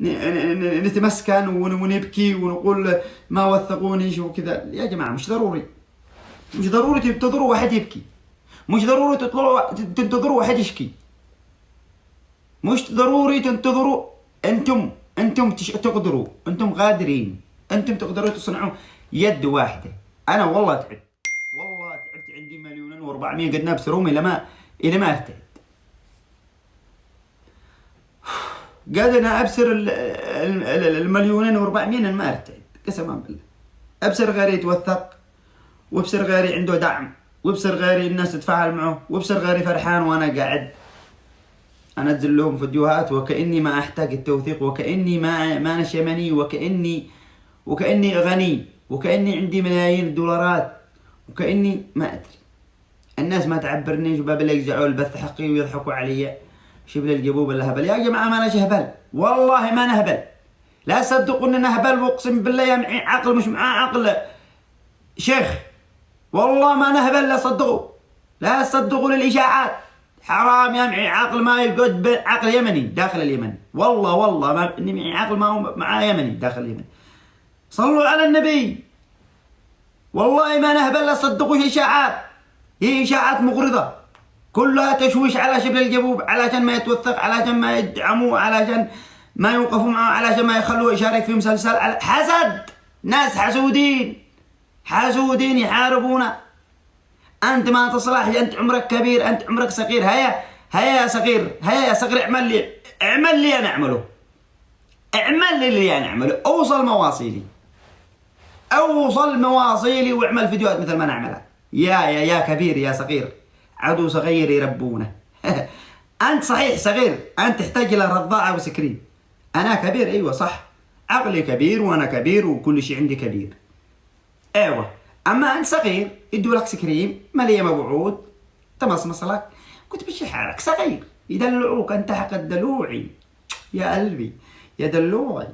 نتمسكن ونبكي ونقول ما وثقونيش وكذا. يا جماعة مش ضروري، مش ضروري تنتظروا واحد يبكي، مش ضروري تنتظروا واحد يشكي، مش ضروري تنتظروا. انتم تقدروا، انتم قادرين، انتم تقدروا تصنعوا يد واحدة. انا والله تعبت، والله تعبت، عندي 1,400,000 قد نابسرهم الى ما ارتحت. قاعد انا ابسر 1,400,000 ما ارتحت قسما بالله. ابسر غيري يتوثق، وابسر غيري عنده دعم، وابسر غيري الناس تتفاعل معه، وابسر غيري فرحان وانا قاعد انزل لهم فيديوهات وكاني ما احتاج التوثيق، وكاني ما انا يمني، وكاني غني، وكاني عندي ملايين الدولارات، وكاني ما ادري. الناس ما تعبرني، شباب اللي يجزعوا البث حقي ويضحكوا علي، شبل الجبوب اللي هبل. يا جماعه ما انا هبل، والله ما انا هبل، لا تصدقوا ان انا هبل، واقسم بالله يا معي عقل مش معاه عقل شيخ، والله ما انا هبل. لا تصدقوا للاشاعات، حرام يا معي عقل ما يقعد عقل يمني داخل اليمن، والله ما اني معي عقل ما هو معاه يمني داخل اليمن. صلوا على النبي، والله ما انا هبل. لا تصدقوا اشاعات، هي اشاعات مغرضه كلها تشويش على شبل الجبوب، علشان ما يتوثق، علشان ما يدعموه، علشان ما يوقفوا معه، علشان ما يخلوه يشارك في مسلسل. حسد، ناس حسودين يحاربونا. انت ما تصلح، انت عمرك كبير، انت عمرك صغير. هيا يا صغير، اعمل لي انا اعمله، اعمل لي اللي انا اعمله. اوصل مواصيلي واعمل فيديوهات مثل ما انا اعملها. يا كبير يا صغير، عدو صغير يربونه. انت صحيح صغير، انت تحتاج الى رضاعه وسكرين. انا كبير، ايوه صح، عقلي كبير وانا كبير وكل شيء عندي كبير، ايوه. اما انت صغير، يدوا لك سكريم مليء مبعوث، تمصمص لك، كنت بشي حالك صغير، يدلعوك. انت حق الدلوعي يا قلبي، يا دلوعي.